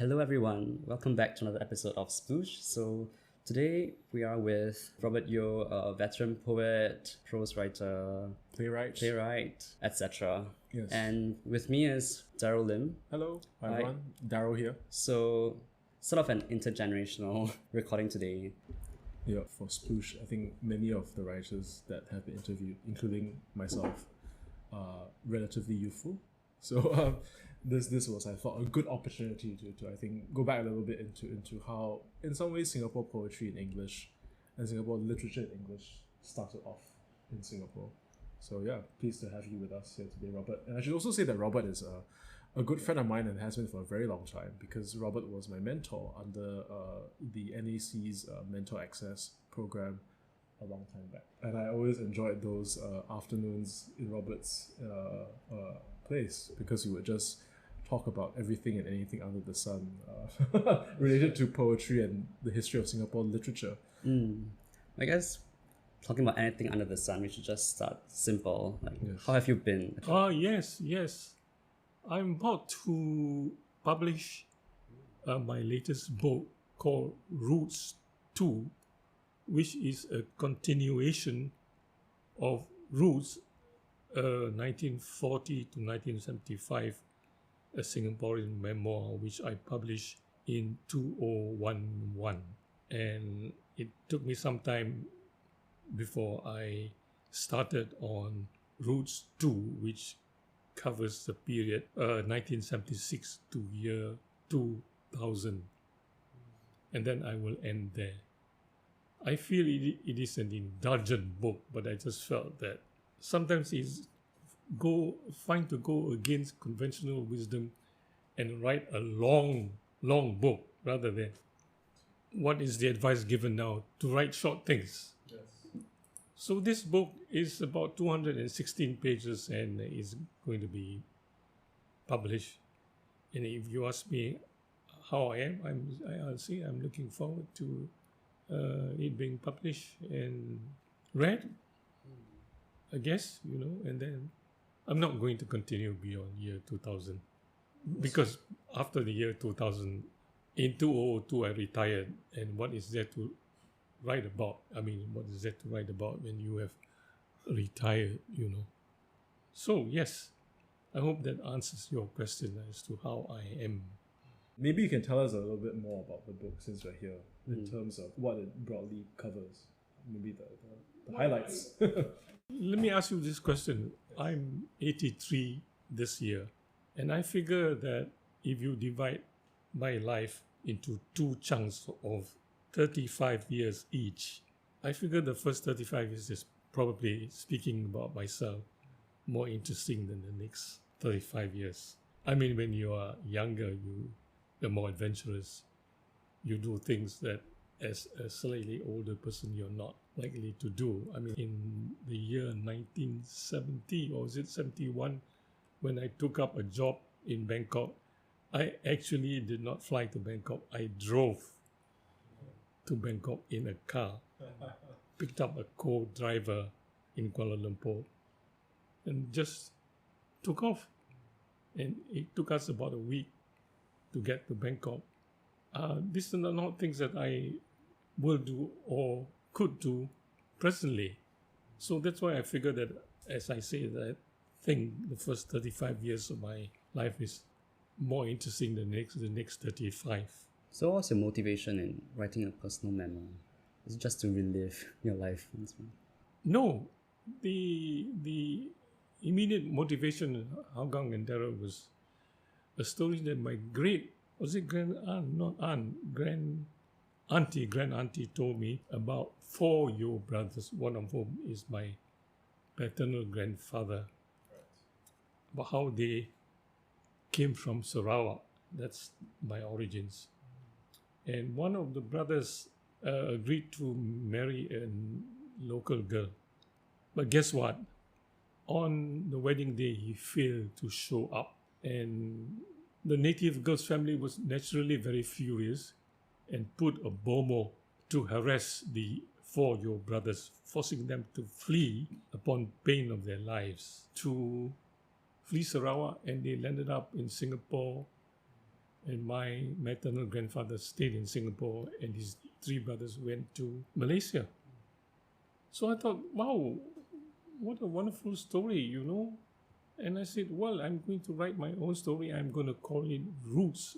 Hello, everyone. Welcome back to another episode of Sploosh. So, today we are with Robert Yeo, a veteran poet, prose writer, playwright, etc. Yes. And with me is Daryl Lim. Hello, everyone. Daryl here. So, sort of an intergenerational recording today. Yeah, for Sploosh, I think many of the writers that have been interviewed, including myself, are relatively youthful. So this was, I thought, a good opportunity to I think go back a little bit into how, in some ways, Singapore poetry in English and Singapore literature in English started off in Singapore. So yeah, pleased to have you with us here today, Robert. And I should also say that Robert is a good friend of mine and has been for a very long time, because Robert was my mentor under the NAC's Mentor Access program a long time back. And I always enjoyed those afternoons in Robert's place, because we would just talk about everything and anything under the sun related to poetry and the history of Singapore literature. I guess talking about anything under the sun, we should just start simple. Yes. How have you been? Yes. I'm about to publish my latest book called Roots 2, which is a continuation of Roots 1940 to 1975, a Singaporean memoir which I published in 2011. And it took me some time before I started on Roots 2, which covers the period 1976 to year 2000. And then I will end there. I feel it is an indulgent book, but I just felt that sometimes it's fine to go against conventional wisdom and write a long book rather than what is the advice given now to write short things. Yes. So this book is about 216 pages and is going to be published. And if you ask me how I am, I'll say I'm looking forward to it being published and read, I guess, and then I'm not going to continue beyond year 2000, because after the year 2000, in 2002, I retired, and what is there to write about? I mean, what is there to write about when you have retired, So, yes, I hope that answers your question as to how I am. Maybe you can tell us a little bit more about the book since we're here, in terms of what it broadly covers. Maybe the highlights. Let me ask you this question. I'm 83 this year, and I figure that if you divide my life into two chunks of 35 years each, I figure the first 35 years is probably, speaking about myself, more interesting than the next 35 years. I mean, when you are younger, you're more adventurous. You do things that as a slightly older person you're not likely to do. I mean, in the year 1970, or was it 71, when I took up a job in Bangkok, I actually did not fly to Bangkok. I drove to Bangkok in a car, picked up a co-driver in Kuala Lumpur, and just took off. And it took us about a week to get to Bangkok. These are not things that I will do or could do presently. So that's why I figure that, as I say, that the first 35 years of my life is more interesting than the next 35. So, what's your motivation in writing a personal memoir? Is it just to relive your life? No, the immediate motivation, Hao Yang and Daryl, was a story that my grand auntie told me about 4 Yeo brothers, one of whom is my paternal grandfather, about how they came from Sarawak. That's my origins. And one of the brothers agreed to marry a local girl. But guess what? On the wedding day, he failed to show up. And the native girl's family was naturally very furious and put a bomo to harass the 4 Yeo brothers, forcing them to flee upon pain of their lives, to flee Sarawak, and they landed up in Singapore And my maternal grandfather stayed in Singapore, and his 3 brothers went to Malaysia. So I thought, wow, what a wonderful story, And I said, well, I'm going to write my own story. I'm going to call it Roots.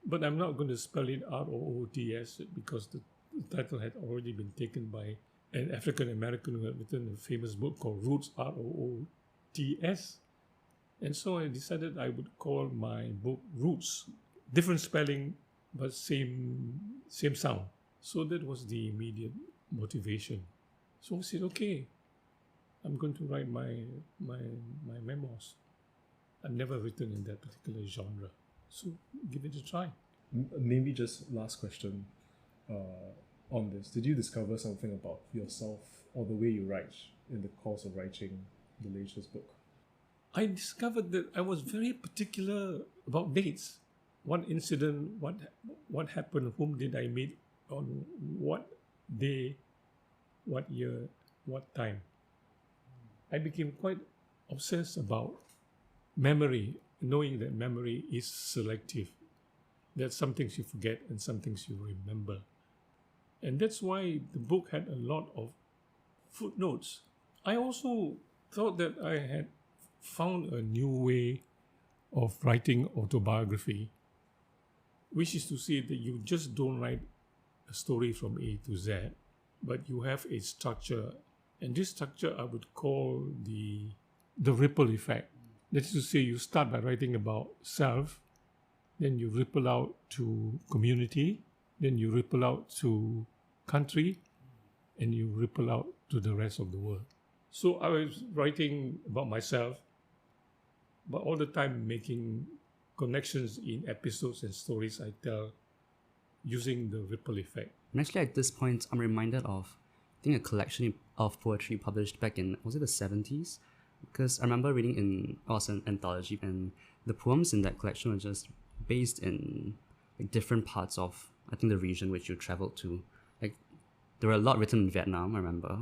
But I'm not going to spell it R-O-O-T-S because the title had already been taken by an African American who had written a famous book called Roots, R-O-O-T-S. And so I decided I would call my book Roots. Different spelling, but same sound. So that was the immediate motivation. So I said, okay, I'm going to write my memoirs. I've never written in that particular genre. So give it a try. Maybe just last question on this. Did you discover something about yourself or the way you write in the course of writing the latest book? I discovered that I was very particular about dates. What incident, what happened, whom did I meet, on what day, what year, what time. I became quite obsessed about memory, knowing that memory is selective. That some things you forget and some things you remember. And that's why the book had a lot of footnotes. I also thought that I had found a new way of writing autobiography, which is to say that you just don't write a story from A to Z, but you have a structure. And this structure I would call the ripple effect. That is to say, you start by writing about self, then you ripple out to community, then you ripple out to country, and you ripple out to the rest of the world. So I was writing about myself, but all the time making connections in episodes and stories I tell using the ripple effect. And actually at this point, I'm reminded of, I think, a collection of poetry published back in, was it the 70s? Because I remember reading in, an anthology, and the poems in that collection were just based in different parts of, I think, the region which you traveled to. Like, there were a lot written in Vietnam, I remember.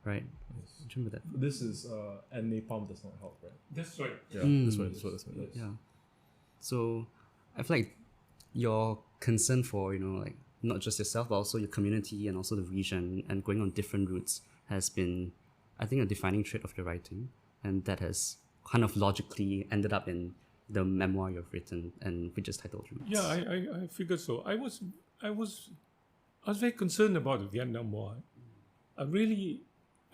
Right? Yes. Do you remember that? This is, and napalm does not help, right? That's right. Yeah, that's right. Yes. Yeah. So I feel like your concern for, not just yourself, but also your community and also the region and going on different routes has been, I think, a defining trait of your writing. And that has kind of logically ended up in the memoir you've written, and which is titled Roots. Yeah, I figured so. I was very concerned about the Vietnam War. I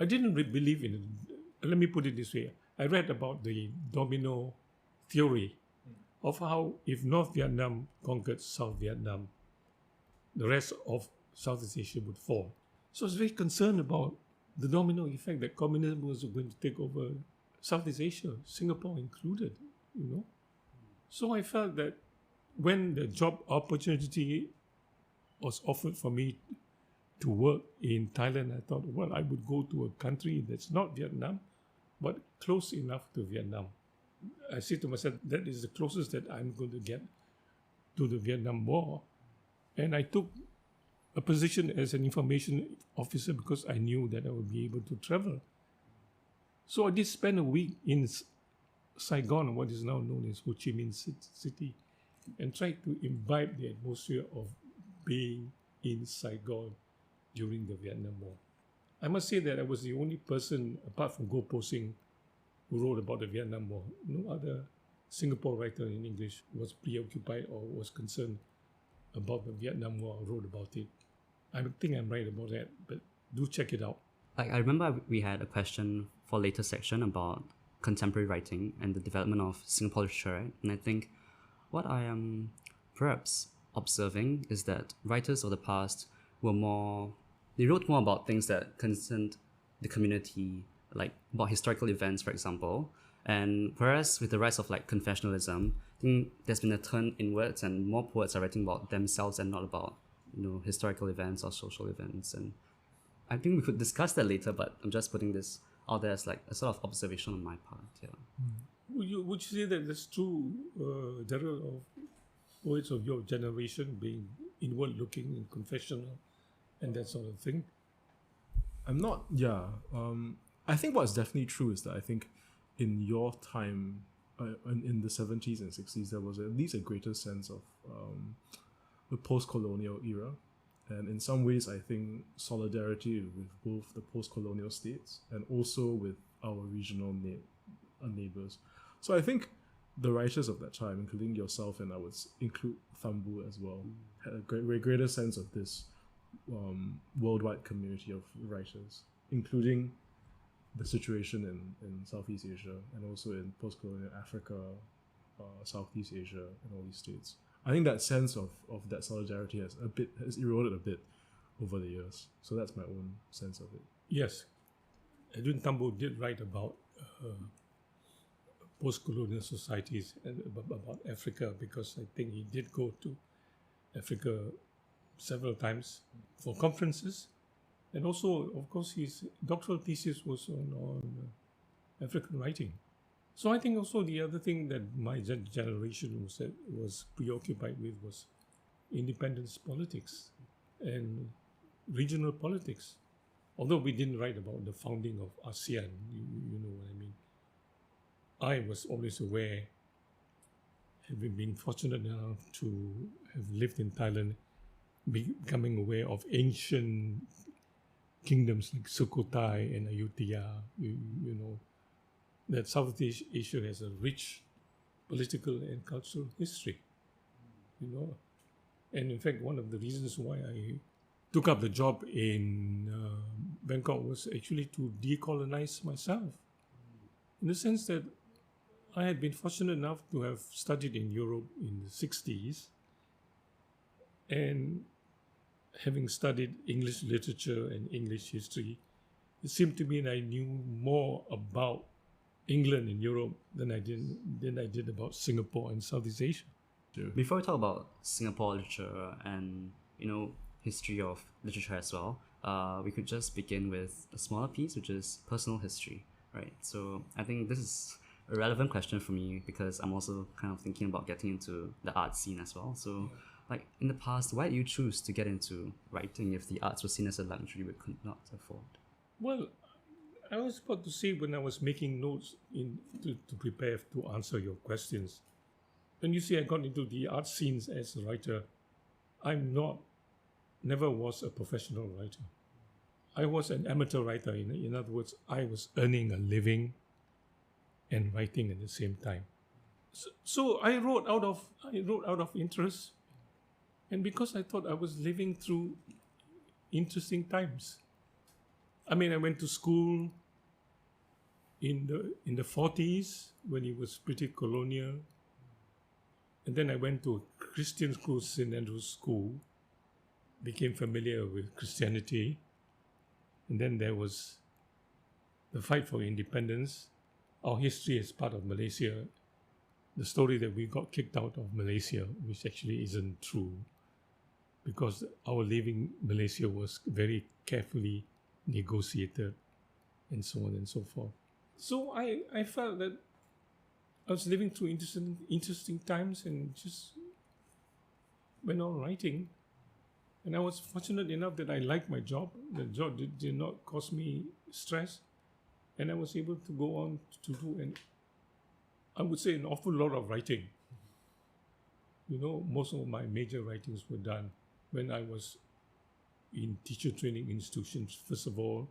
didn't believe in it. Let me put it this way. I read about the domino theory of how if North Vietnam conquered South Vietnam, the rest of Southeast Asia would fall. So I was very concerned about the domino effect that communism was going to take over Southeast Asia, Singapore included, So I felt that when the job opportunity was offered for me to work in Thailand, I thought, well, I would go to a country that's not Vietnam, but close enough to Vietnam. I said to myself, that is the closest that I'm going to get to the Vietnam War. And I took a position as an information officer because I knew that I would be able to travel. So I did spend a week in Saigon, what is now known as Ho Chi Minh City, and tried to imbibe the atmosphere of being in Saigon during the Vietnam War. I must say that I was the only person, apart from Go Po Sing, who wrote about the Vietnam War. No other Singapore writer in English was preoccupied or was concerned about the Vietnam War or wrote about it. I think I'm right about that, but do check it out. I remember we had a question for later section about contemporary writing and the development of Singapore literature, right? And I think what I am perhaps observing is that writers of the past they wrote more about things that concerned the community, like about historical events, for example. And whereas with the rise of confessionalism, I think there's been a turn inwards and more poets are writing about themselves and not about, historical events or social events. And I think we could discuss that later, but I'm just putting this out there as a sort of observation on my part. Yeah. Would you say that that's true, Daryl, of poets of your generation being inward-looking and confessional and that sort of thing? I'm not, I think what's definitely true is that I think in your time, in the 70s and 60s, there was at least a greater sense of the post-colonial era. And in some ways, I think solidarity with both the post-colonial states and also with our regional neighbors. So I think the writers of that time, including yourself, and I would include Thambu as well, had a greater sense of this worldwide community of writers, including the situation in Southeast Asia and also in post-colonial Africa, Southeast Asia, and all these states. I think that sense of that solidarity has eroded a bit over the years. So that's my own sense of it. Yes, Edwin Thambu did write about post-colonial societies and about Africa, because I think he did go to Africa several times for conferences. And also, of course, his doctoral thesis was on African writing. So I think also the other thing that my generation was preoccupied with was independence politics and regional politics. Although we didn't write about the founding of ASEAN, you know what I mean. I was always aware, having been fortunate enough to have lived in Thailand, becoming aware of ancient kingdoms like Sukhothai and Ayutthaya, you know, that Southeast Asia has a rich political and cultural history, you know. And in fact, one of the reasons why I took up the job in Bangkok was actually to decolonize myself, in the sense that I had been fortunate enough to have studied in Europe in the 60s, and having studied English literature and English history, it seemed to me that I knew more about England and Europe than I did about Singapore and Southeast Asia. Before we talk about Singapore literature and, you know, history of literature as well, we could just begin with a smaller piece, which is personal history, right? So I think this is a relevant question for me because I'm also kind of thinking about getting into the art scene as well. So like in the past, why did you choose to get into writing if the arts were seen as a luxury we could not afford? Well, I was about to say when I was making notes to prepare to answer your questions, when you say I got into the art scenes as a writer, never was a professional writer. I was an amateur writer. In other words, I was earning a living and writing at the same time. So I wrote out of interest, and because I thought I was living through interesting times. I mean, I went to school in the 40s when it was pretty colonial, and then I went to a Christian school, St. Andrew's School, became familiar with Christianity, and then there was the fight for independence. Our history as part of Malaysia, the story that we got kicked out of Malaysia, which actually isn't true, because our leaving Malaysia was very carefully negotiated and so on and so forth. So I felt that I was living through interesting times and just went on writing. And I was fortunate enough that I liked my job. The job did not cause me stress. And I was able to go on to do, I would say, an awful lot of writing. You know, most of my major writings were done when I was in teacher training institutions, first of all.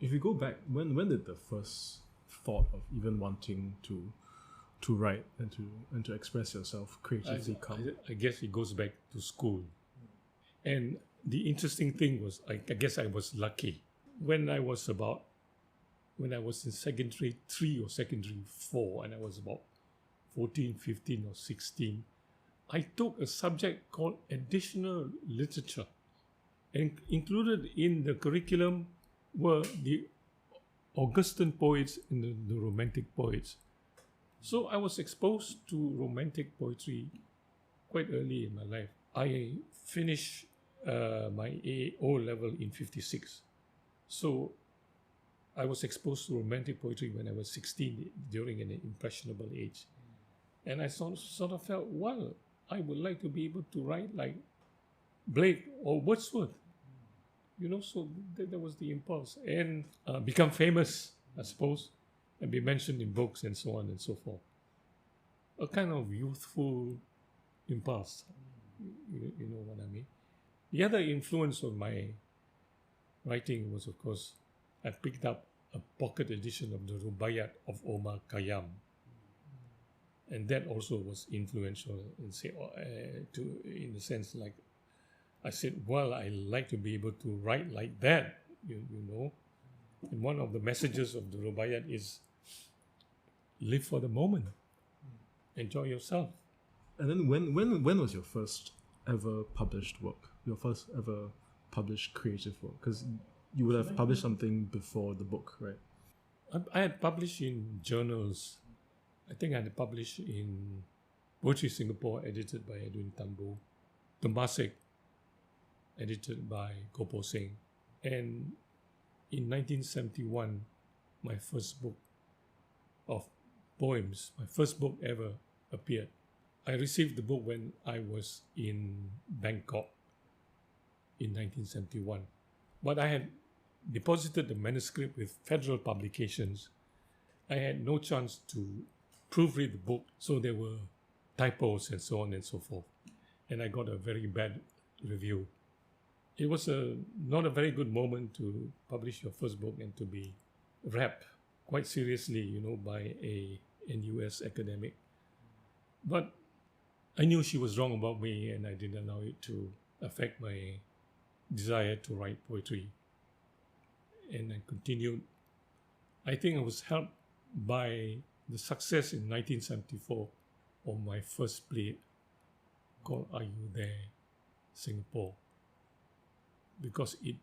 If you go back, when did the first thought of even wanting to write and to express yourself creatively come? I guess it goes back to school. And the interesting thing was, I guess I was lucky. When I was in secondary 3 or secondary 4, and I was about 14, 15 or 16, I took a subject called additional literature. And included in the curriculum were the Augustan poets and the Romantic poets. So I was exposed to Romantic poetry quite early in my life. I finished my O level in 56. So I was exposed to Romantic poetry when I was 16, during an impressionable age. And I sort of felt, well, I would like to be able to write like Blake or Wordsworth. You know, so that was the impulse. And become famous, I suppose, and be mentioned in books and so on and so forth. a kind of youthful impulse. You know what I mean? The other influence on my writing was, of course, I picked up a pocket edition of the Rubaiyat of Omar Khayyam. And that also was influential in the sense like I said, well, I like to be able to write like that, you know. And one of the messages of the Rubaiyat is live for the moment, enjoy yourself. And then when was your first ever published work? Your first ever published creative work? Because you would have published something before the book, right? I had published in journals. I think I had published in Poetry Singapore, edited by Edwin Tambo, Temasek, edited by Gopo Singh. And in 1971, my first book of poems, my first book ever appeared. I received the book when I was in Bangkok in 1971. But I had deposited the manuscript with Federal Publications. I had no chance to proofread the book, so there were typos and so on and so forth. And I got a very bad review. It was not a very good moment to publish your first book and to be wrapped quite seriously, you know, by a NUS academic. But I knew she was wrong about me, and I didn't allow it to affect my desire to write poetry. And I continued. I think I was helped by the success in 1974 of my first play called Are You There, Singapore? Because it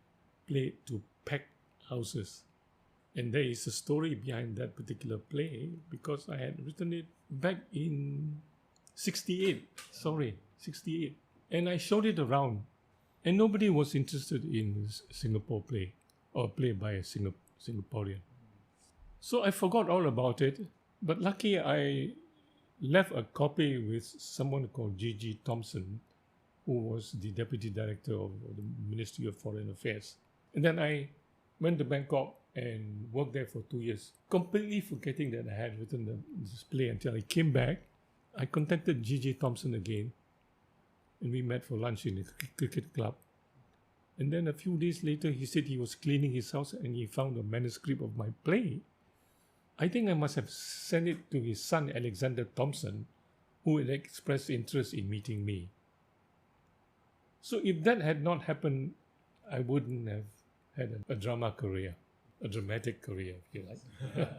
played to packed houses. And there is a story behind that particular play because I had written it back in 68. And I showed it around. And nobody was interested in Singapore play or play by a Singaporean. So I forgot all about it. But lucky I left a copy with someone called G.G. Thompson, who was the deputy director of the Ministry of Foreign Affairs. And then I went to Bangkok and worked there for 2 years, completely forgetting that I had written this play until I came back. I contacted G.G. Thompson again, and we met for lunch in a cricket club. And then a few days later, he said he was cleaning his house and he found a manuscript of my play. I think I must have sent it to his son, Alexander Thompson, who had expressed interest in meeting me. So if that had not happened, I wouldn't have had a drama career, a dramatic career, if you like.